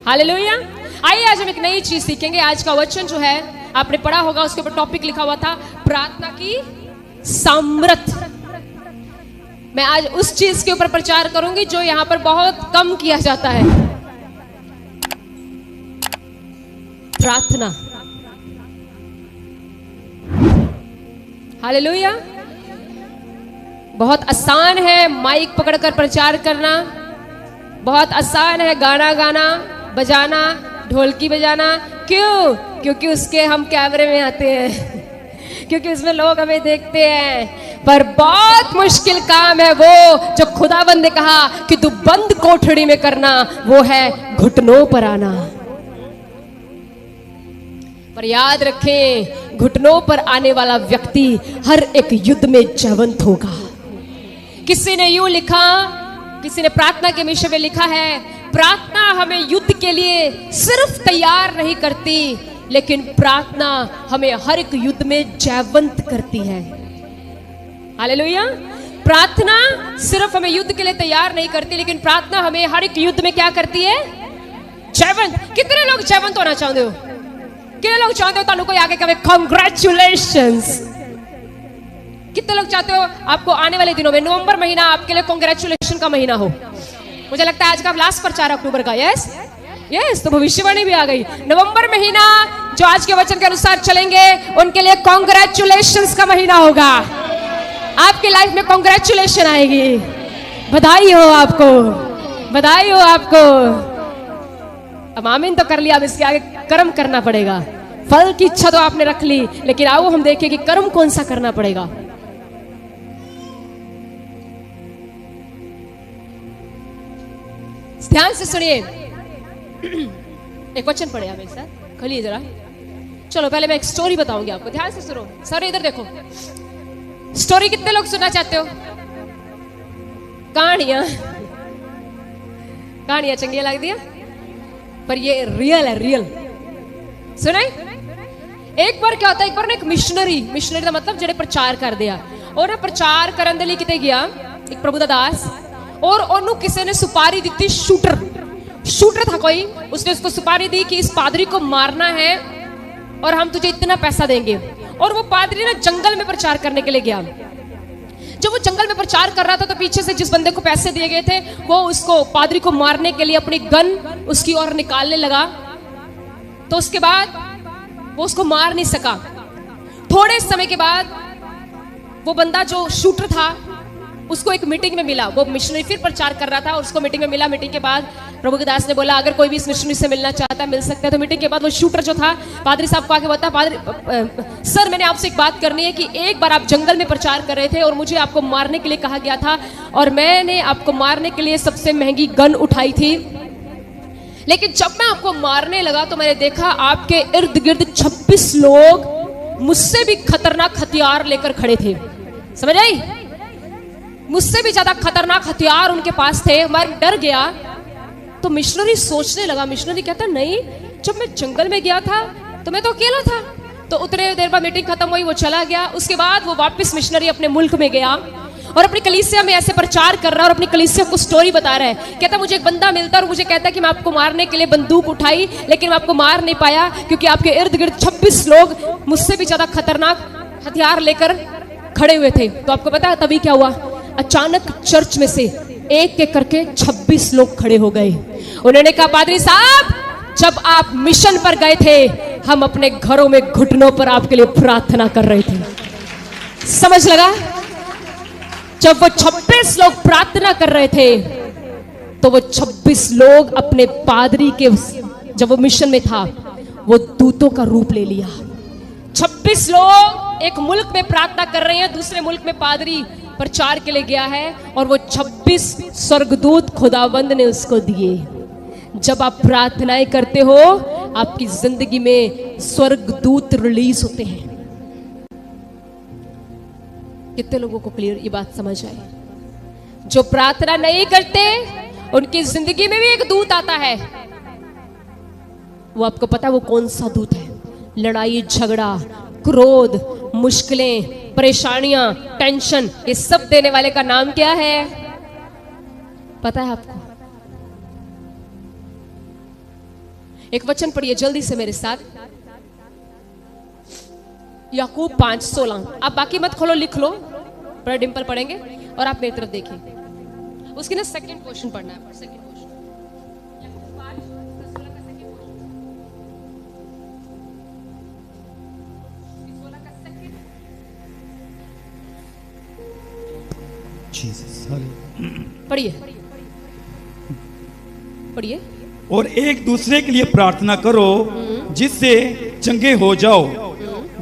Hallelujah. आइए आज हम एक नई चीज सीखेंगे। आज का वचन जो है आपने पढ़ा होगा, उसके ऊपर टॉपिक लिखा हुआ था प्रार्थना की सामर्थ। मैं आज उस चीज के ऊपर प्रचार करूंगी जो यहां पर बहुत कम किया जाता है, प्रार्थना। हालेलुया। बहुत आसान है माइक पकड़कर प्रचार करना, बहुत आसान है गाना गाना, बजाना, ढोलकी बजाना। क्यों? क्योंकि उसके हम कैमरे में आते हैं, क्योंकि उसमें लोग हमें देखते हैं। पर बहुत मुश्किल काम है वो जो खुदावंद ने कहा कि तू बंद कोठड़ी में करना, वो है घुटनों पर आना। पर याद रखें, घुटनों पर आने वाला व्यक्ति हर एक युद्ध में जयवंत होगा। किसी ने यूं लिखा, किसी ने प्रार्थना के विषय में लिखा है, प्रार्थना हमें युद्ध के लिए सिर्फ तैयार नहीं करती, लेकिन प्रार्थना हमें हर एक युद्ध में जयवंत करती है। हालेलुया। प्रार्थना सिर्फ हमें युद्ध के लिए तैयार नहीं करती, लेकिन प्रार्थना हमें हर एक युद्ध में क्या करती है? जयवंत। कितने लोग जयवंत होना चाहते हो? कितने लोग चाहते हो तालू को आगे कहे कांग्रेचुलेशंस? कितने लोग चाहते हो आपको आने वाले दिनों में नवंबर महीना आपके लिए कांग्रेचुलेशन का महीना हो? मुझे लगता है आज का लास्ट प्रचार अक्टूबर का। यस यस, तो भविष्यवाणी भी आ गई। नवंबर महीना जो आज के वचन के अनुसार चलेंगे उनके लिए कांग्रेचुलेशंस का महीना होगा। आपके लाइफ में कांग्रेचुलेशन आएगी। बधाई हो आपको, बधाई हो आपको। अब आमीन तो कर लिया, अब इसके आगे कर्म करना पड़ेगा। फल की इच्छा तो आपने रख ली, लेकिन आओ हम देखें कि कर्म कौन सा करना पड़ेगा। ध्यान से सुनिए, एक वचन पढ़े आप एक साथ, खोलिए जरा। चलो पहले मैं एक स्टोरी बताऊंगी आपको, ध्यान से सुनो। सर इधर देखो, स्टोरी कितने लोग सुनना चाहते हो? कहानियां, कहानियां चंगी लगती है, पर ये रियल है, रियल। सुने, एक बार क्या होता है, एक बार ना एक मिशनरी का मतलब जेड़े प्रचार कर दिया, और प्रचार करने के लिए किते गया एक प्रभु दा दास, और ओनू किसी ने सुपारी दी थी। शूटर था कोई, उसने उसको सुपारी दी कि इस पादरी को मारना है और हम तुझे इतना पैसा देंगे। और वो पादरी ना जंगल में प्रचार करने के लिए गया। जब वो जंगल में प्रचार कर रहा था तो पीछे से जिस बंदे को पैसे दिए गए थे वो उसको, पादरी को मारने के लिए अपनी गन उसकी ओर निकालने लगा। तो उसके बाद वो उसको मार नहीं सका। थोड़े समय के बाद वो बंदा जो शूटर था उसको एक मीटिंग में मिला। वो मिशनरी फिर प्रचार कर रहा था और उसको मीटिंग में मिला। मीटिंग के बाद प्रभु के दास ने बोला अगर कोई भी इस मिशनरी से मिलना चाहता है मिल सकता है। तो मीटिंग के बाद वो शूटर जो था पादरी साहब को आके बोलता, पादरी सर मैंने आपसे एक बात करनी है कि एक बार आप जंगल में प्रचार कर रहे थे और मुझे आपको मारने के लिए कहा गया था, और मैंने आपको मारने के लिए सबसे महंगी गन उठाई थी, लेकिन जब मैं आपको मारने लगा तो मैंने देखा आपके इर्द गिर्द 26 लोग मुझसे भी खतरनाक हथियार लेकर खड़े थे। समझ आई? मुझसे भी ज्यादा खतरनाक हथियार उनके पास थे। मैं डर गया। तो मिशनरी सोचने लगा, मिशनरी कहता नहीं, जब मैं जंगल में गया था तो मैं तो अकेला था। तो उतने देर बाद मीटिंग खत्म हुई, वो चला गया। उसके बाद वो वापस मिशनरी अपने मुल्क में गया और अपनी कलीसिया में ऐसे प्रचार कर रहा है और अपनी कलीसिया को स्टोरी बता रहा है। कहता मुझे एक बंदा मिलता और मुझे कहता कि मैं आपको मारने के लिए बंदूक उठाई, लेकिन मैं आपको मार नहीं पाया क्योंकि आपके इर्द गिर्द 26 लोग मुझसे भी ज्यादा खतरनाक हथियार लेकर खड़े हुए थे। तो आपको पता है तभी क्या हुआ? अचानक चर्च में से एक एक करके 26 लोग खड़े हो गए। उन्होंने कहा पादरी साहब, जब आप मिशन पर गए थे हम अपने घरों में घुटनों पर आपके लिए प्रार्थना कर रहे थे। समझ लगा? जब वो 26 लोग प्रार्थना कर रहे थे तो वो 26 लोग अपने पादरी के, जब वो मिशन में था, वो दूतों का रूप ले लिया। 26 लोग एक मुल्क में प्रार्थना कर रहे हैं, दूसरे मुल्क में पादरी प्रचार के लिए गया है, और वो 26 स्वर्गदूत खुदावंद ने उसको दिए। जब आप प्रार्थनाएं करते हो आपकी जिंदगी में स्वर्गदूत रिलीज होते हैं। कितने लोगों को क्लियर ये बात समझ आई? जो प्रार्थना नहीं करते उनकी जिंदगी में भी एक दूत आता है। वो आपको पता है वो कौन सा दूत है? लड़ाई झगड़ा, क्रोध, मुश्किलें, परेशानियां, टेंशन, ये सब देने वाले का नाम क्या है? पता है आपको? एक वचन पढ़िए जल्दी से मेरे साथ, याकूब 5:16। आप बाकी मत खोलो, लिख लो, बड़ा डिंपल पढ़ेंगे और आप मेरी तरफ देखिए। उसकी ना सेकंड क्वेश्चन पढ़ना है, सेकंड क्वेश्चन याकूब 5:16 का सेकंड क्वेश्चन, 16 का सेकंड। जीसस पढ़िए पढ़िए। और एक दूसरे के लिए प्रार्थना करो जिससे चंगे हो जाओ।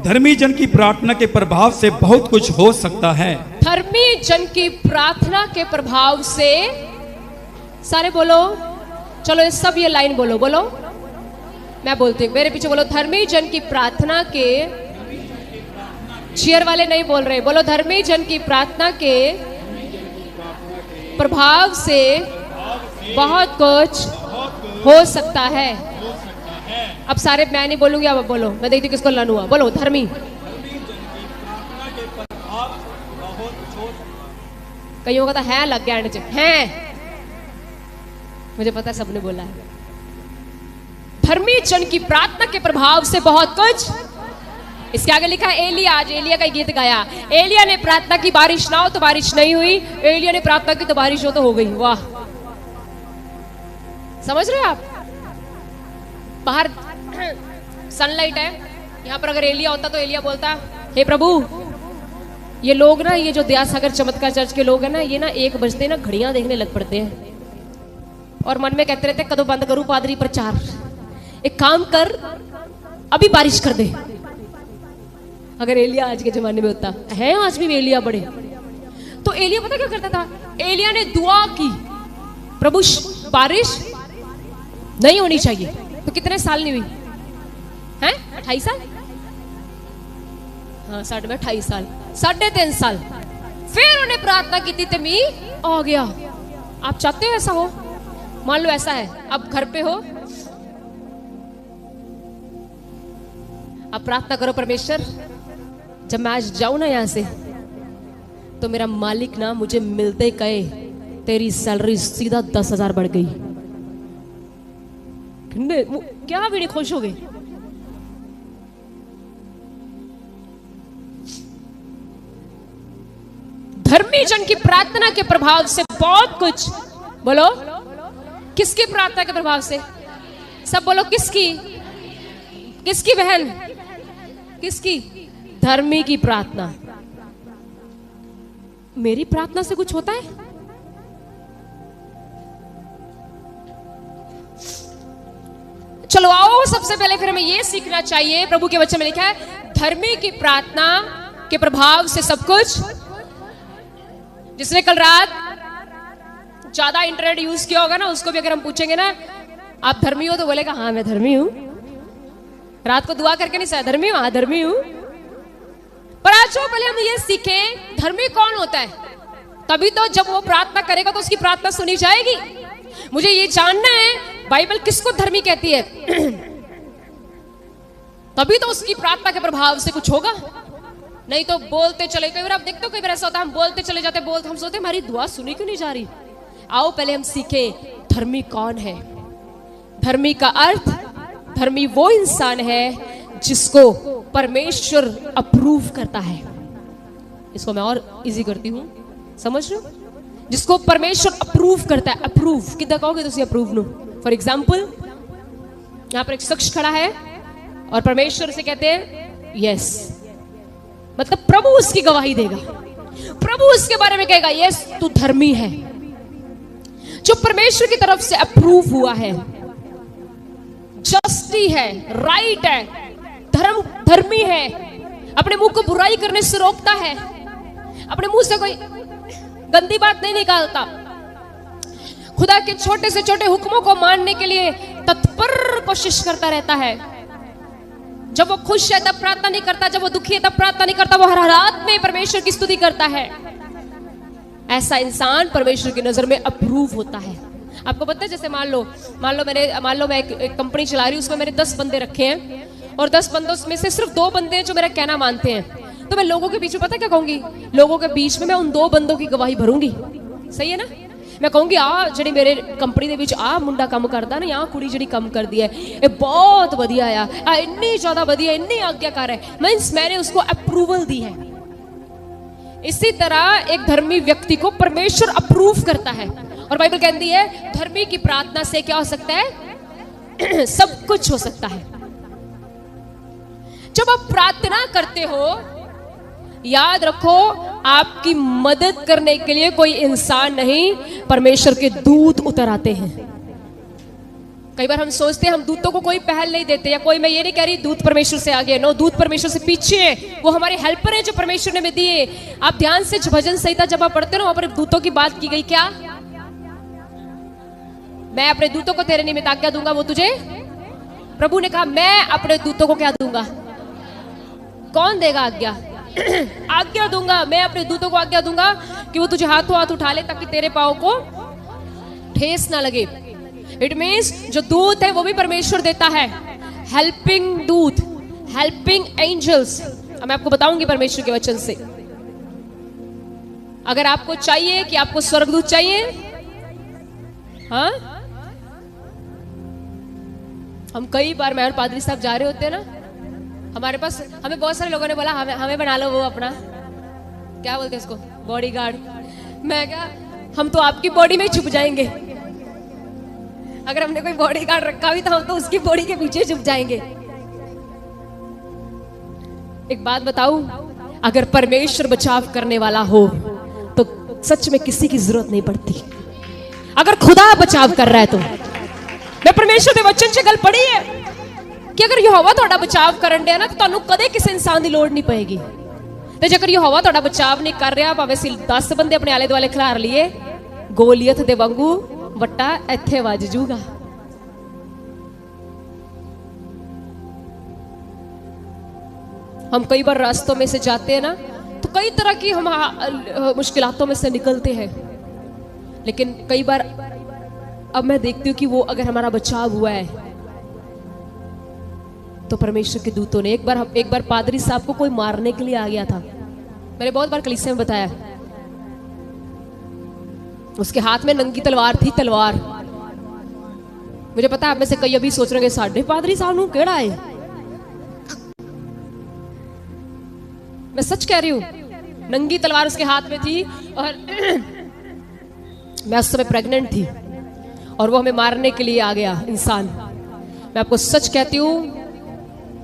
धर्मी जन की प्रार्थना के प्रभाव से बहुत कुछ हो सकता है। धर्मी जन की प्रार्थना के प्रभाव से, सारे बोलो, चलो ये सब ये लाइन बोलो, बोलो, मैं बोलती हूँ, मेरे पीछे बोलो। धर्मी जन की प्रार्थना के, चेयर वाले नहीं बोल रहे, बोलो धर्मी जन की प्रार्थना के प्रभाव से बहुत कुछ हो सकता है। अब सारे मैं नहीं बोलूंगी, अब बोलो, मैं देखती हूँ किसको लन हुआ, बोलो धर्मी। कईयों का तो है लग गया एंड है, मुझे पता है सबने बोला है। धर्मी जन की प्रार्थना के प्रभाव से बहुत कुछ, इसके आगे लिखा है एलिया, आज एलिया का गीत गाया। एलिया ने प्रार्थना की, बारिश ना हो तो बारिश नहीं हुई, एलिया ने प्रार्थना की तो बारिश हो तो हो गई। वाह, समझ रहे हो आप? बाहर सनलाइट है, यहाँ पर अगर एलिया होता तो एलिया बोलता, हे प्रभु, ये लोग ना, ये जो दया सागर चमत्कार चर्च के लोग हैं ना, ये ना 1 बजते ना घड़ियां देखने लग पड़ते हैं और मन में कहते रहते कदों बंद करूं पादरी प्रचार, एक काम कर अभी बारिश कर दे। अगर एलिया आज के जमाने में होता है, आज भी एलिया बड़े, तो एलिया पता क्या करता था? एलिया ने दुआ की, प्रभु बारिश नहीं होनी चाहिए। तो कितने साल नहीं हुई हैं? 28 साल, हाँ 60 में 28 साल, 3.5 साल। फिर उन्हें प्रार्थना की थी, तमी आ गया। आप चाहते हो ऐसा हो? मान लो ऐसा है, आप घर पे हो, आप प्रार्थना करो, परमेश्वर जब मैं आज जाऊं ना यहां से, तो मेरा मालिक ना मुझे मिलते कहे तेरी सैलरी सीधा 10,000 बढ़ गई। क्या भी नहीं खुश हो गए? धर्मी जन की प्रार्थना के प्रभाव से बहुत कुछ, बोलो किसकी प्रार्थना के प्रभाव से? सब बोलो, किसकी? किसकी बहन? किसकी? धर्मी की प्रार्थना। मेरी प्रार्थना से कुछ होता है? चलो आओ, सबसे पहले फिर हमें यह सीखना चाहिए, प्रभु के वचन में लिखा है धर्मी की प्रार्थना के प्रभाव से सब कुछ। जिसने कल रात ज्यादा इंटरनेट यूज किया होगा ना, उसको भी अगर हम पूछेंगे ना आप धर्मी हो, तो बोलेगा हाँ मैं धर्मी हूं। रात को दुआ करके नहीं सहा, धर्मी हूं, हाँ धर्मी हूं। पर आज जो पहले हम ये सीखे धर्मी कौन होता है, तभी तो जब वो प्रार्थना करेगा तो उसकी प्रार्थना सुनी जाएगी। मुझे ये जानना है बाइबल किसको धर्मी कहती है, तभी तो उसकी प्रार्थना के प्रभाव से कुछ होगा। नहीं तो बोलते चले, कई बार आप देखते हो, कई बार ऐसा होता है हम बोलते चले जाते, बोलते हम सोचते हमारी दुआ सुनी क्यों नहीं जा रही। आओ पहले हम सीखे धर्मी कौन है। धर्मी का अर्थ, धर्मी वो इंसान है जिसको परमेश्वर अप्रूव करता है। इसको मैं और इजी करती हूं, समझ रहे हो? जिसको परमेश्वर अप्रूव करता है। अप्रूव कितना कहोगे तुम? Approve no. फॉर एग्जाम्पल, यहां पर एक शख्स खड़ा है और परमेश्वर से कहते हैं यस, मतलब प्रभु उसकी गवाही देगा, प्रभु उसके बारे में कहेगा यस तू धर्मी है, जो परमेश्वर की तरफ से अप्रूव हुआ है, जस्टी है, राइट है, धर्मी है, अपने मुंह को बुराई करने से रोकता है, अपने मुंह से कोई गंदी बात नहीं निकालता, खुदा के छोटे से छोटे हुक्मों को मानने के लिए तत्पर कोशिश करता रहता है। जब वो खुश है तब प्रार्थना नहीं करता, जब वो दुखी है तब प्रार्थना नहीं करता, वो हर हालात में परमेश्वर की स्तुति करता है। ऐसा इंसान परमेश्वर की नजर में अप्रूव होता है। आपको पता है, जैसे मान लो मैं एक कंपनी चला रही हूँ, उसमें मैंने 10 बंदे रखे हैं और 10 बंदों में से सिर्फ 2 बंदे हैं जो मेरा कहना मानते हैं। तो मैं लोगों के बीच में पता क्या कहूंगी? लोगों के बीच में मैं उन 2 बंदों की गवाही भरूंगी। सही है ना? मैं कहूँगी आ ਜਿਹੜੀ ਮੇਰੇ ਕੰਪਨੀ ਦੇ ਵਿੱਚ ਆ ਮੁੰਡਾ ਕੰਮ ਕਰਦਾ ਨਾ, ਆ ਕੁੜੀ ਜਿਹੜੀ ਕੰਮ ਕਰਦੀ ਹੈ ਇਹ ਬਹੁਤ ਵਧੀਆ ਆ ਇੰਨੀ ਜ਼ਿਆਦਾ ਵਧੀਆ, ਇੰਨੀ आज्ञाकार है, मीन्स मैंने उसको अप्रूवल दी है। इसी तरह एक धर्मी व्यक्ति को परमेश्वर अप्रूव करता है। और बाइबल कहती है धर्मी की प्रार्थना से क्या हो सकता है? सब कुछ हो सकता है। जब आप प्रार्थना करते हो, याद रखो आपकी मदद करने के लिए कोई इंसान नहीं, परमेश्वर के दूत उतर आते हैं। कई बार हम सोचते हैं हम दूतों को कोई पहल नहीं देते, या कोई, मैं ये नहीं कह रही दूत परमेश्वर से आगे, नो, दूत परमेश्वर से पीछे है, वो हमारे हेल्पर है जो परमेश्वर ने हमें दिए। आप ध्यान से भजन संहिता जब आप पढ़ते हो वहां पर दूतों की बात की गई, क्या? मैं अपने दूतों को तेरे निमित्त आज्ञा दूंगा, वो तुझे, प्रभु ने कहा मैं अपने दूतों को क्या दूंगा? कौन देगा आज्ञा? आज्ञा दूंगा, मैं अपने दूतों को आज्ञा दूंगा कि वो तुझे हाथों हाथ उठा ले ताकि तेरे पांव को ठेस ना लगे। इट मीन्स जो दूत है वो भी परमेश्वर देता है, हेल्पिंग दूत, हेल्पिंग एंजल्स। अब मैं आपको बताऊंगी परमेश्वर के वचन से। अगर आपको चाहिए कि आपको स्वर्गदूत चाहिए, हाँ, हम कई बार, मैं और पादरी साहब जा रहे होते हैं ना, हमारे पास, हमें बहुत सारे लोगों ने बोला हमें बना लो वो अपना, क्या बोलते हैं उसको, बॉडीगार्ड। मैं क्या, हम तो आपकी बॉडी में छुप जाएंगे। अगर हमने कोई बॉडीगार्ड रखा भी था हम तो उसकी बॉडी के पीछे छुप जाएंगे। एक बात बताऊं, अगर परमेश्वर बचाव करने वाला हो तो सच में किसी की जरूरत नहीं पड़ती। अगर खुदा बचाव कर रहा है तो, मैं परमेश्वर के वचन से गल पढ़ी है कि अगर यहोवा ਤੁਹਾਡਾ ਬਚਾਵ ਕਰਨ ਡਿਆ ਨਾ ਤਾਂ ਤੁਹਾਨੂੰ ਕਦੇ ਕਿਸੇ ਇਨਸਾਨ ਦੀ ਲੋੜ ਨਹੀਂ ਪਏਗੀ। ਤੇ ਜੇਕਰ ਯहोवा ਤੁਹਾਡਾ ਬਚਾਵ ਨਹੀਂ ਕਰ ਰਿਹਾ, ਭਾਵੇਂ ਅਸੀਂ 10 ਬੰਦੇ ਆਪਣੇ ਆਲੇ ਦੁਆਲੇ ਖਿਲਾਰ ਲਈਏ, ਗੋਲੀਅਤ ਦੇ ਵਾਂਗੂ वट्टा ਇੱਥੇ ਵੱਜ ਜੂਗਾ। हम कई बार रास्तों में से जाते हैं ना तो कई तरह की हम मुश्किलातों में से निकलते हैं, लेकिन कई बार अब मैं देखती हूँ कि वो अगर हमारा बचाव हुआ है तो परमेश्वर के दूतों ने, एक बार पादरी साहब को कोई मारने के लिए आ गया था, मैंने बहुत बार कलीसिया में बताया, उसके हाथ में नंगी तलवार थी, तलवार। मुझे पता है आप में से कई अभी सोच रहे हैं साढ़े पादरी साहब नूं केड़ा है। मैं सच कह रही हूं, नंगी तलवार उसके हाथ में थी और मैं उस समय प्रेग्नेंट थी और वो हमें मारने के लिए आ गया इंसान। मैं आपको सच कहती हूं,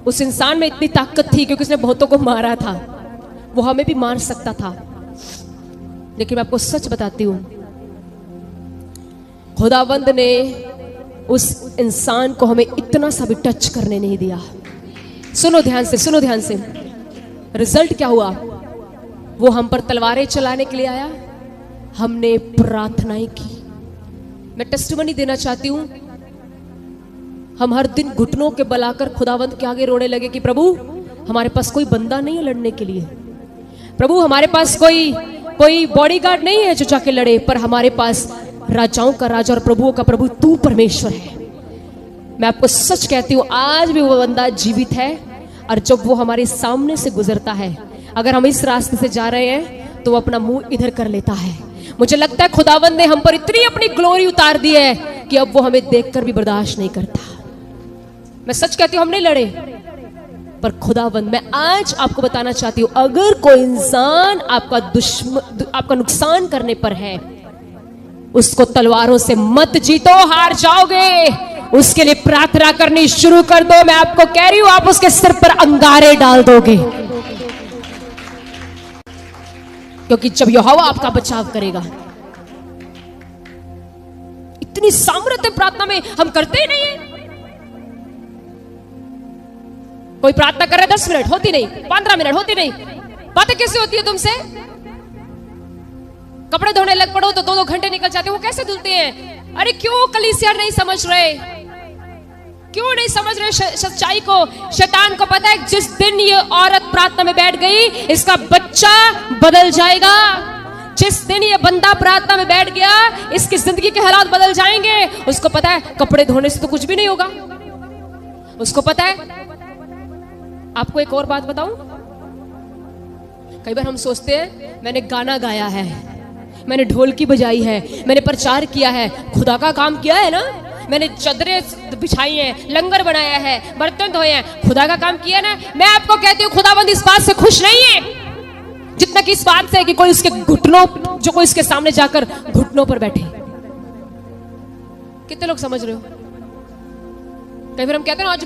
उस इंसान में इतनी ताकत थी क्योंकि उसने बहुतों को मारा था, वो हमें भी मार सकता था। लेकिन मैं आपको सच बताती हूं, खुदावंद ने उस इंसान को हमें इतना सा भी टच करने नहीं दिया। सुनो ध्यान से, सुनो ध्यान से। रिजल्ट क्या हुआ? वो हम पर तलवारें चलाने के लिए आया, हमने प्रार्थनाएं की। मैं टेस्टिमनी देना चाहती हूं, हम हर दिन घुटनों के बल आकर खुदावंद के आगे रोने लगे कि प्रभु हमारे पास कोई बंदा नहीं है लड़ने के लिए, प्रभु हमारे पास कोई बॉडीगार्ड नहीं है जो जाके लड़े, पर हमारे पास राजाओं का राजा और प्रभुओं का प्रभु तू परमेश्वर है। मैं आपको सच कहती हूं, आज भी वो बंदा जीवित है और जब वो हमारे सामने से गुजरता है, अगर हम इस रास्ते से जा रहे हैं तो वो अपना मुंह इधर कर लेता है। मुझे लगता है खुदावंद ने हम पर इतनी अपनी ग्लोरी उतार दी है कि अब वो हमें देखकर भी बर्दाश्त नहीं करता। मैं सच कहती हूं, हम नहीं लड़े, पर खुदावंद, मैं आज आपको बताना चाहती हूं, अगर कोई इंसान आपका दुश्मन, आपका नुकसान करने पर है, उसको तलवारों से मत जीतो, हार जाओगे। उसके लिए प्रार्थना करनी शुरू कर दो। मैं आपको कह रही हूं, आप उसके सिर पर अंगारे डाल दोगे, क्योंकि जब यहोवा आपका बचाव करेगा। इतनी सामर्थ्य प्रार्थना में हम करते ही नहीं है। कोई प्रार्थना कर रहा है 10 मिनट, होती नहीं, 15 मिनट, होती नहीं। बातें कैसे होती है तुमसे? कपड़े धोने लग पड़ो तो 2-2 घंटे निकल जाते, वो कैसे धुलते हैं? अरे क्यों कलीसिया नहीं समझ रहे, क्यों नहीं समझ रहे सच्चाई को? शैतान को पता है जिस दिन ये औरत प्रार्थना में बैठ गई, इसका बच्चा बदल जाएगा। जिस दिन ये बंदा प्रार्थना में बैठ गया, इसकी जिंदगी के हालात बदल जाएंगे। उसको पता है कपड़े धोने से तो कुछ भी नहीं होगा, उसको पता है। आपको एक और बात बताऊं, कई बार हम सोचते हैं मैंने गाना गाया है, मैंने ढोलकी बजाई है, मैंने प्रचार किया है, खुदा का काम किया है ना, मैंने चादरें बिछाई हैं, लंगर बनाया है, बर्तन धोए हैं, खुदा का काम किया ना। मैं आपको कहती हूँ खुदाबंद इस बात से खुश नहीं है जितना कि इस बात से है कि कोई उसके घुटनों, जो कोई इसके सामने जाकर घुटनों पर बैठे। कितने लोग समझ रहे हो? कई बार हम कहते हैं आज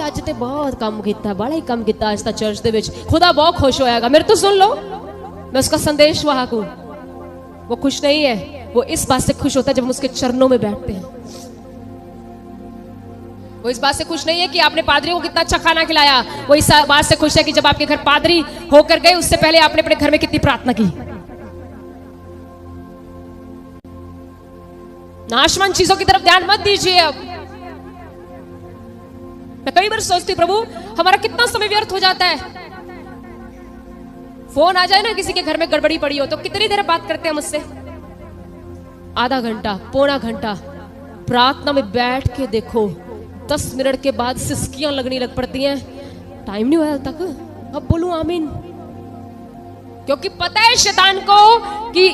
ਅੱਜ ਤੇ बहुत काम किया, बड़ा ही काम किया आज तक चर्च ਦੇ ਵਿੱਚ, खुदा बहुत खुश होएगा। मेरे तो सुन लो, मैं उसका संदेश वाहक हूं। वो खुश नहीं है, वो इस बात से खुश होता है जब हम उसके चरणों में बैठते हैं। वो इस बात से खुश नहीं है कि आपने पादरी को कितना अच्छा खाना खिलाया, वो इस बात से खुश है कि जब आपके घर पादरी होकर गए उससे पहले आपने अपने घर में कितनी प्रार्थना की। नाशवान चीजों की तरफ ध्यान मत दीजिए। अब मैं कई बार सोचती प्रभु हमारा कितना समय व्यर्थ हो जाता है। फोन आ जाए ना, किसी के घर में गड़बड़ी पड़ी हो तो कितनी देर बात करते हैं मुझसे? आधा घंटा, पौना घंटा। प्रार्थना में बैठ के देखो, 10 मिनट के बाद सिसकियां लगनी लग पड़ती हैं। टाइम नहीं हुआ तक, अब बोलूं आमीन। क्योंकि पता है शैतान को कि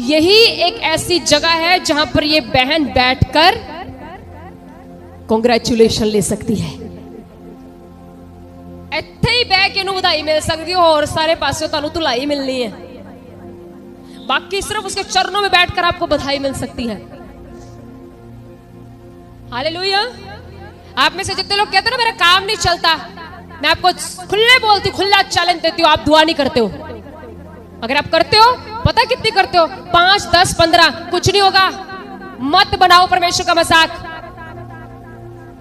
यही एक ऐसी जगह है जहां पर ये बहन बैठकर कांग्रेचुलेशन ले सकती है। ਇੱਥੇ ਹੀ ਬਹਿ ਕੇ ਇਹਨੂੰ ਵਧਾਈ ਮਿਲ सकती है और सारे पासों ਤੁਹਾਨੂੰ ਧੁਲਾਈ मिलनी है। बाकी सिर्फ उसके चरणों में बैठकर आपको बधाई मिल सकती है। हालेलुया। आप में से जितने लोग कहते हैं ना मेरा काम नहीं चलता, मैं आपको खुले बोलती, खुला चैलेंज देती हूँ, आप दुआ नहीं करते हो। अगर आप करते हो, पता कितनी करते हो? 5, 10, 15, कुछ नहीं होगा। मत बनाओ परमेश्वर का मजाक।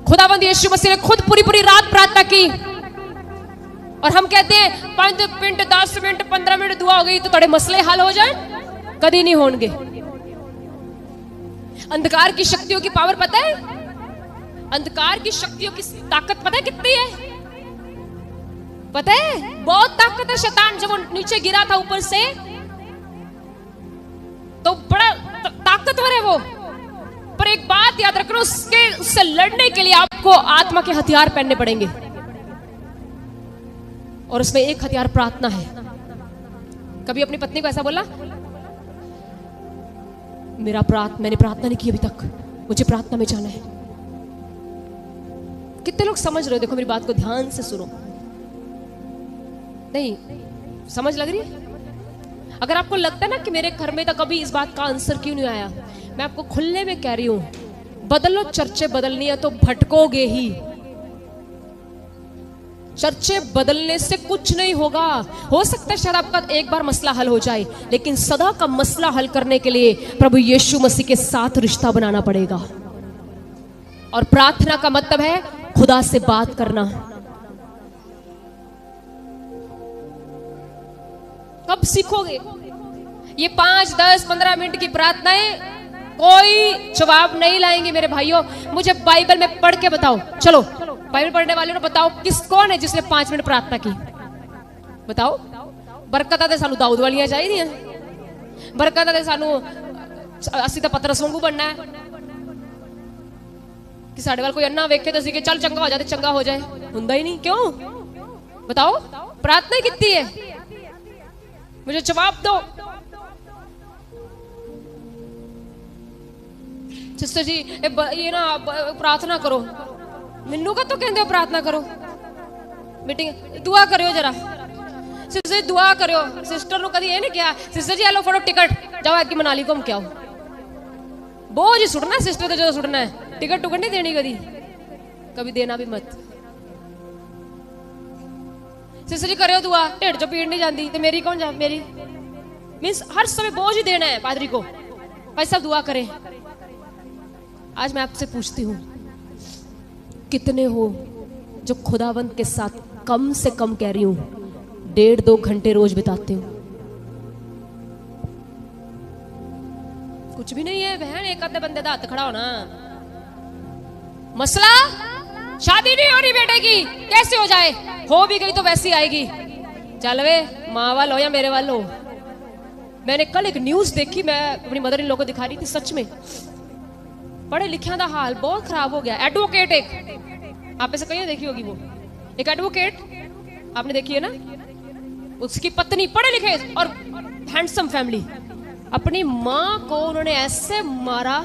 खुदाबंद यीशु मसीह ने खुद पूरी पूरी रात प्रार्थना की और हम कहते हैं 5 मिनट, 10 मिनट, 15 मिनट दुआ हो गई तो थोड़े मसले हल हो जाए। कभी नहीं होंगे। अंधकार की शक्तियों की पावर पता है? अंधकार की शक्तियों की ताकत पता है कितनी है? पता है? बहुत ताकत है। शैतान जब वो नीचे गिरा था ऊपर से तो बड़ा ताकतवर है वो। पर एक बात याद रखना, उससे लड़ने के लिए आपको आत्मा के हथियार पहनने पड़ेंगे और उसमें एक हथियार प्रार्थना है। कभी अपनी पत्नी को ऐसा बोला, मैंने प्रार्थना नहीं की अभी तक, मुझे प्रार्थना में जाना है। कितने लोग समझ रहे हो? देखो मेरी बात को ध्यान से सुनो। नहीं समझ लग रही है? अगर आपको लगता है ना कि मेरे घर में तो कभी इस बात का आंसर क्यों नहीं आया, मैं आपको खुले में कह रही हूं, बदलो। चर्चे बदलनी है तो भटकोगे ही। चर्चे बदलने से कुछ नहीं होगा। हो सकता है शायद आपका एक बार मसला हल हो जाए, लेकिन सदा का मसला हल करने के लिए प्रभु यीशु मसीह के साथ रिश्ता बनाना पड़ेगा। और प्रार्थना का मतलब है खुदा से बात करना। कब सीखोगे? ये 5, 10, 15 मिनट की प्रार्थनाएं कोई जवाब नहीं लाएंगे मेरे भाइयों। मुझे बाइबल में पढ़ के बताओ। चलो बाइबल पढ़ने वाले ने बताओ कौन है जिसने 5 मिनट प्रार्थना की? बताओ। बरकतां ते सानू दाऊद वालियां चाहिए। बरकतां ते सानू ਅਸੀਂ ਤਾਂ ਪਤਰਸ ਵਾਂਗੂ बनना है कि साडे वाल कोई अन्ना वेखे तो कि चल चंगा हो जाए, चंगा हो जाए। हुंदा ही नहीं। क्यों? बताओ। प्रार्थना कितनी है? मुझे जवाब दो। सिस्टर जी ये ना प्रार्थना करो। मैनू का तो कहते हो प्रार्थना करो। मीटिंग दुआ करो जरा। सिस्टर दुआ करो। सिस्टर नु कदी ये नहीं किया सिस्टर जी हेलो फटो टिकट जाओ अगे मनाली घूम के आओ। बोझ सुटना सिस्टर तो जो सुटना है। टिकट टुकट नहीं देनी कभी, कभी देना भी मत। सिस्टर जी करो दुआ, ढेड चो पीड़ नहीं जाती तो मेरी कौन जा? मेरी मीन्स हर समय बोझ ही देना है पादरी को। भाई सब दुआ करें। आज मैं आपसे पूछती हूं, कितने हो जो खुदावंत के साथ कम से कम कह रही हूं 1.5-2 घंटे रोज बिताते हो? कुछ भी नहीं है बहन, एक आधे बंदे का हाथ खड़ा होना। मसला शादी नहीं हो रही बेटे की, कैसे हो जाए? हो भी गई तो वैसी आएगी। चल वे माँ वाल हो या मेरे वाल हो। मैंने कल एक न्यूज देखी, मैं अपनी मदर इन लोगों को दिखा रही थी। सच में पढ़े लिखिया का हाल बहुत खराब हो गया। एडवोकेट एक, आप ऐसे कहीं देखी होगी, वो एक एडवोकेट आपने देखी है ना, उसकी पत्नी पढ़े लिखे और हैंडसम फैमिली, अपनी मां को उन्होंने ऐसे मारा,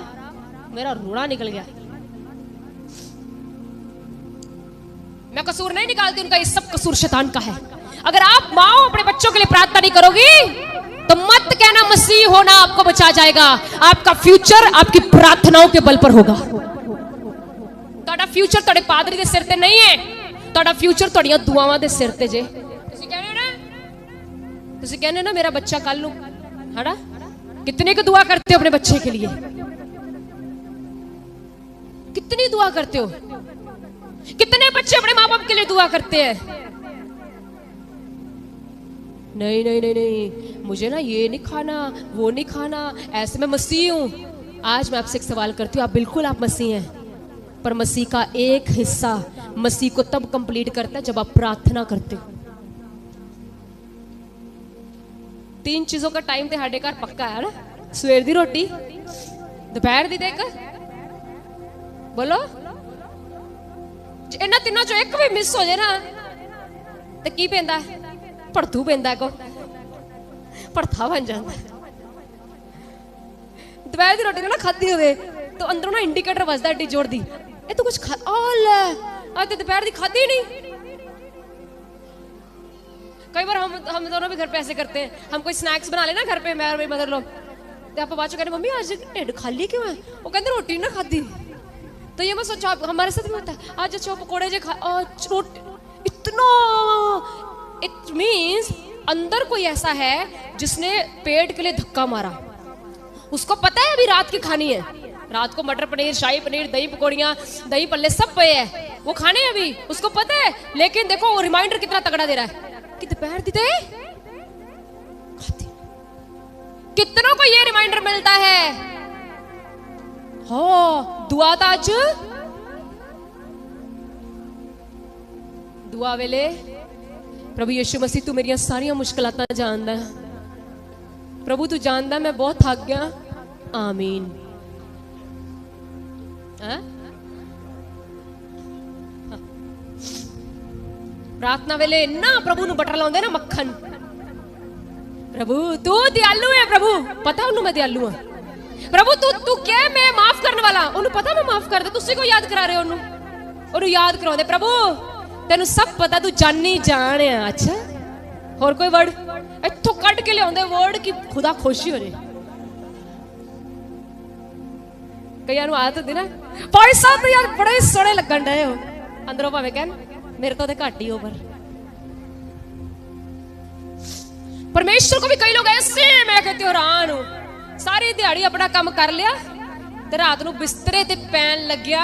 मेरा रोना निकल गया। मैं कसूर नहीं निकालती उनका, ये सब कसूर शैतान का है। अगर आप माँ अपने बच्चों के लिए प्रार्थना नहीं करोगी तो मत कहना मसीह होना आपको बचा जाएगा। आपका फ्यूचर आपकी प्रार्थनाओं के बल पर होगा। ਤੁਹਾਡਾ फ्यूचर ਤੁਹਾਡੇ ਪਾਦਰੀ ਦੇ ਸਿਰ ਤੇ ਨਹੀਂ ਹੈ, ਤੁਹਾਡਾ फ्यूचर ਤੁਹਾਡੀਆਂ ਦੁਆਵਾਂ ਦੇ ਸਿਰ ਤੇ ਜੇ। ਤੁਸੀਂ ਕਹਿੰਦੇ ਨਾ मेरा बच्चा कल ਨੂੰ, है ना? कितने की दुआ करते हो अपने बच्चे के लिए? कितनी दुआ करते हो? कितने बच्चे अपने माँ बाप के लिए दुआ करते हैं? नहीं नहीं नहीं नहीं, मुझे ना ये नहीं खाना, वो नहीं खाना, ऐसे मैं मसीह हूं। आज मैं आपसे एक सवाल करती हूँ, आप बिल्कुल आप मसीह हैं, पर मसीह का एक हिस्सा मसीह को तब कंप्लीट करता है जब आप प्रार्थना करते हो। 3 चीजों का टाइम ते साडे घर पक्का है ना, सवेर दी रोटी, दोपहर दी ते एक, बोलो इन्हां तिन्नां चों एक भी मिस हो जाए ना ते की पैंदा? भड़थू पैंदा, को भड़था बन जाता है। दोपहर दी रोटी ना खाधी होवे तो अंदरों ना इंडिकेटर बजदा एडी जोर दी, ये तो कुछ खा ले, आज तो दोपहर दी खाधी ही नहीं। कई बार हम दोनों भी घर पे ऐसे करते हैं, हम कोई स्नैक्स बना लेना घर पे, मैं और मेरी मदर लोग, तो आप बाद कहते मम्मी आज ढिड खाली क्यों है? वो कहते रोटी ना खाधी। तो ये मैं सोचा हमारे साथ भी होता है, आज अच्छा पकौड़े जे खा, इतना, इट मीन्स अंदर कोई ऐसा है जिसने पेट के लिए धक्का मारा। उसको पता है अभी रात की खानी है, रात को मटर पनीर, शाही पनीर, दही पकौड़ियाँ, दही पल्ले सब पे है, वो खाने हैं अभी, उसको पता है। लेकिन देखो वो रिमाइंडर कितना तगड़ा दे रहा है कि दोपहर दी दे खाती। कितनों को ये रिमाइंडर मिलता है? हो दुआ ताज दुआ वेले प्रभु यीशु मसीह तू मेरिया सारिया मुश्किलां जानदा है, प्रभु तू जानदा मैं बहुत थक गया, आमीन। प्रार्थना वेले इन्ना प्रभु नु बटर लाउंदे ना मक्खन, प्रभु तू दयालु है, प्रभु पता उन्होंने मैं दयालु हाँ, प्रभु तू तू क्या मैं माफ करने वाला, उन्होंने पता मैं माफ कर दे, तुसी को याद करा रहे हो उन्होंने याद करा दे। प्रभु तेन सब पता, तू जानी जान है। अच्छा और कोई वर्ड इथों कट के लिया वर्ड की खुदा खुशी हो जाए। कई आदत होती ना, भाई साहब तो यार बड़े सोहने लगन डे हो, अंदरों भावे कह मेरे तो घट ही हो, परमेश्वर को भी कई लोग ऐसे, मैं कहती हूँ हैरान हूं, सारी दिहाड़ी अपना काम कर लिया ते रात को बिस्तरे ते पैन लग्या,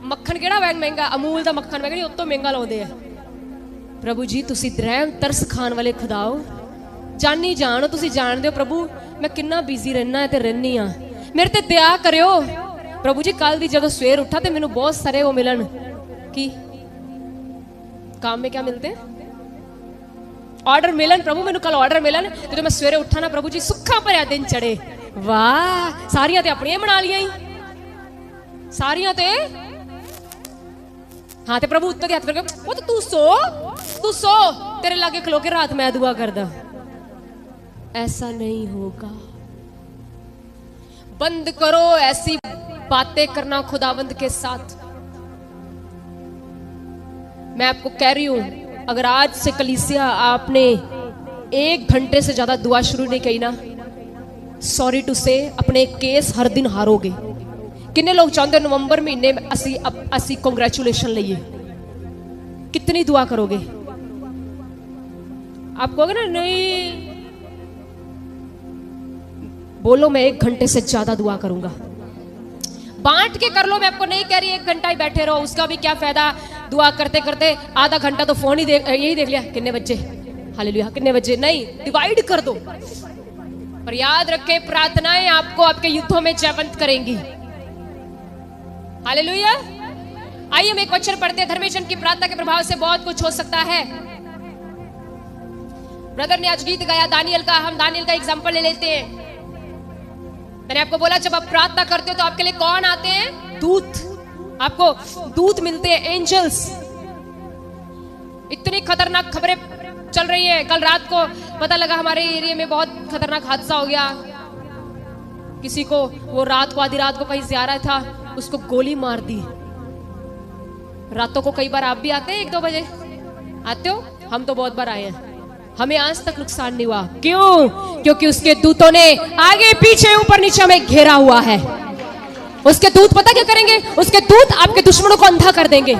मक्खन केड़ा महंगा, अमूल का मक्खन मैं कहनी उतों महंगा लाउंदे आ। प्रभु जी तुसी रहम तरस खान वाले खुदाओ, जानी जानो, तुसी जानदे हो प्रभु मैं कितना बिजी रहना है ते रहनी हाँ, मेरे ते दया करियो प्रभु जी। कल दी जदों सवेर उठा ते मैनू बहुत सारे वो मिलन की काम में क्या मिलते हैं, ऑर्डर मिलन, प्रभु मैनू कल ऑर्डर मिलन, जो मैं सवेरे उठा ना प्रभु जी सुखा भरिया दिन चढ़े, वाह सारियां ते अपनियां बना लिया ही, सारियां ते हाँ ते प्रभु उत्तर हाथ करके वो तो तू सो तेरे लागे खलो के रात मैं दुआ करदा। ऐसा नहीं होगा, बंद करो ऐसी बातें करना खुदावंद के साथ। मैं आपको कह रही हूं, अगर आज से कलीसिया आपने 1 घंटे से ज्यादा दुआ शुरू नहीं की ना, सॉरी टू से अपने केस हर दिन हारोगे। कितने लोग चाहते नवंबर महीने में असी कांग्रेचुलेशन लइए, कितनी दुआ करोगे? आप कहोगे ना नहीं, बोलो मैं 1 घंटे से ज्यादा दुआ करूंगा, बांट के कर लो। मैं आपको नहीं कह रही 1 घंटा ही बैठे रहो, उसका भी क्या फायदा, दुआ करते करते आधा घंटा तो फोन ही यही देख लिया, कितने बजे हालेलुया, कितने बजे, नहीं डिवाइड कर दो। पर याद रखें प्रार्थनाएं आपको आपके युद्धों में जयवंत करेंगी। हालेलुया। आइए हम एक वचन पढ़ते हैं, धर्मेशन की प्रार्थना के प्रभाव से बहुत कुछ हो सकता है। ब्रदर ने आज गीत गाया दानियल का, हम दानियल का एग्जांपल ले लेते हैं। मैंने आपको बोला जब आप प्रार्थना करते हो तो आपके लिए कौन आते हैं? दूत, आपको दूत मिलते हैं, एंजल्स। इतनी खतरनाक खबरें चल रही है। कल रात को पता लगा हमारे एरिया में बहुत खतरनाक हादसा हो गया। किसी को वो रात को आधी रात को कहीं से आ रहा था, उसको गोली मार दी। रातों को कई बार आप भी आते हैं 1-2 बजे आते हो, हम तो बहुत बार आए हैं, हमें आज तक नुकसान नहीं हुआ। क्यों? क्योंकि उसके दूतों ने आगे पीछे ऊपर नीचे हमें घेरा हुआ है। उसके दूत पता क्या करेंगे? उसके दूत आपके दुश्मनों को अंधा कर देंगे।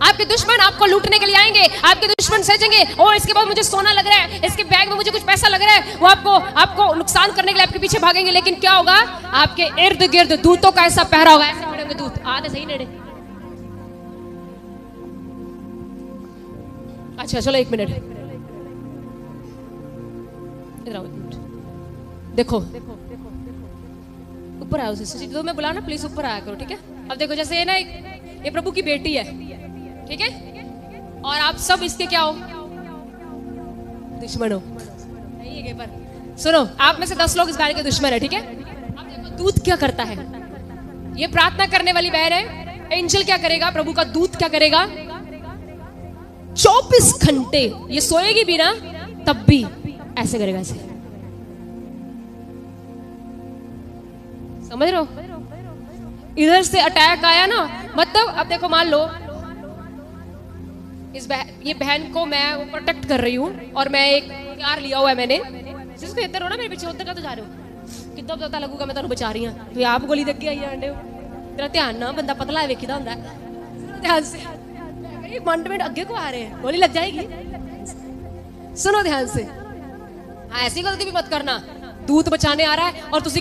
आपके दुश्मन आपको लूटने के लिए आएंगे। आपके दुश्मन सोचेंगे ओ इसके बाद मुझे सोना लग रहा है, इसके बैग में मुझे कुछ पैसा लग रहा है, वो आपको नुकसान करने के लिए आपके पीछे भागेंगे। लेकिन क्या होगा? आपके इर्द गिर्द दूतों का ऐसा पहरा होगा, ऐसे खड़े होंगे दूत, आते सही नेड़े। अच्छा चलो 1 मिनट इधर आओ। देखो ऊपर आओ सिस्टर, तो मैं बुला ना प्लीज ऊपर आया करो, ठीक है? अब देखो जैसे ये ना ये प्रभु की बेटी है, ठीक है? और आप सब इसके क्या हो? दुश्मन हो। नहीं है पर सुनो, आप में से 10 लोग इस गाड़ी के दुश्मन है, ठीक है? अब देखो दूत क्या करता है। ये प्रार्थना करने वाली बहन है, एंजल क्या करेगा? प्रभु का दूत क्या करेगा? 24 घंटे ये सोएगी भी ना, तब भी ऐसे करेगा, ऐसे। समझ रहे हो? इधर से अटैक आया ना, मतलब अब देखो मान लो ये बहन को मैं प्रोटेक्ट कर रही हूँ और मैं एक प्यार लिया हुआ है मैंने। सिर्फ इधर हो ना, मेरे पीछे उधर का तो जा रहे हो, कितना पता लगूगा मैं तुम बचा रही हूँ। तो आप गोली देख के आई आंडे हो, तेरा ध्यान ना, बंदा पतला है वेखीदा होंदा है, ध्यान से। 1 मिनट आगे को आ रहे हैं, गोली लग जाएगी। सुनो ध्यान से, ऐसी गलती भी मत करना। दूत बचाने आ रहा है और तुसी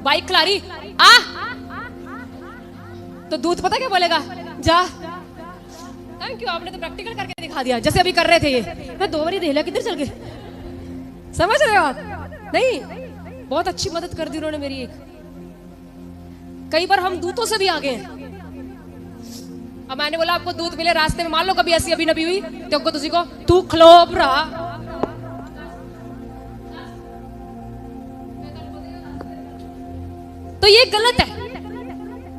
बाइक खिला रही आ, तो दूत पता क्या बोलेगा? जा। थैंक यू, आपने तो प्रैक्टिकल करके दिखा दिया, जैसे अभी कर रहे थे ये। मैं 2 बार देख लिया, किधर चल गए? समझ रहे हो आप? नहीं, बहुत अच्छी मदद कर दी उन्होंने मेरी एक। कई बार हम दूतों से भी आगे हैं। अब मैंने बोला आपको दूत मिले रास्ते में, मान लो कभी ऐसी अभी नबी हुई तो तुसी को तू खलो भरा, तो ये गलत है।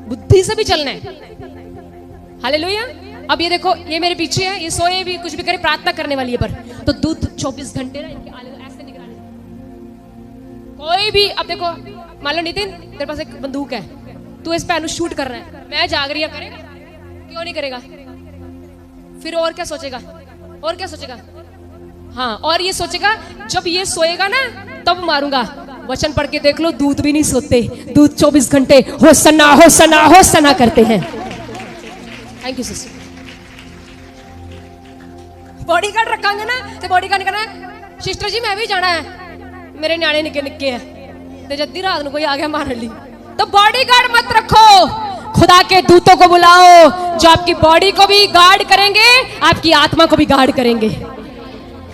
बुद्धि से भी चलना है। हालेलुया। अब ये देखो, ये मेरे पीछे है, ये सोए भी कुछ भी करे, प्रार्थना करने वाली है, पर तो दूत 24 घंटे ना इनके ऐसे निगरानी। कोई भी, अब देखो मान लो नितिन तेरे पास एक बंदूक है, तू इस पे शूट कर रहा है, मैं जाग रही, करेगा? क्यों नहीं करेगा? फिर और क्या सोचेगा? और क्या सोचेगा? हाँ, और ये सोचेगा जब ये सोएगा ना तब मारूंगा। वचन पढ़ के देख लो, दूत भी नहीं सोते, दूत 24 घंटे होसन्ना होसन्ना होसन्ना करते हैं। Thank you sister. बॉडीगार्ड रखांगे ना तो बॉडीगार्ड कहना सिस्टर जी मैं भी जाना है, मेरे न्याणे निके निके हैं, तो जद्दी रात को कोई आ गया मारने ली, तो बॉडीगार्ड मत रखो, खुदा के दूतों को बुलाओ जो आपकी बॉडी को भी गार्ड करेंगे, आपकी आत्मा को भी गार्ड करेंगे।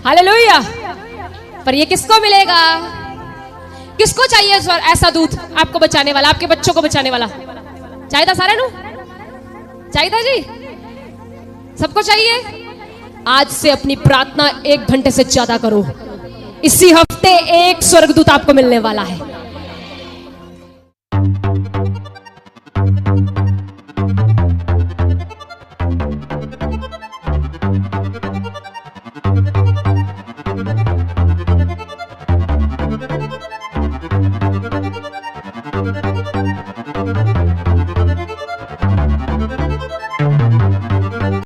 हालेलुया। पर ये किसको मिलेगा? किसको चाहिए ऐसा दूत आपको बचाने वाला, आपके बच्चों को बचाने वाला? चाहिए सारे नु? चाहिए जी? सबको चाहिए? आज से अपनी प्रार्थना 1 घंटे से ज्यादा करो। इसी हफ्ते एक स्वर्गदूत आपको मिलने वाला है।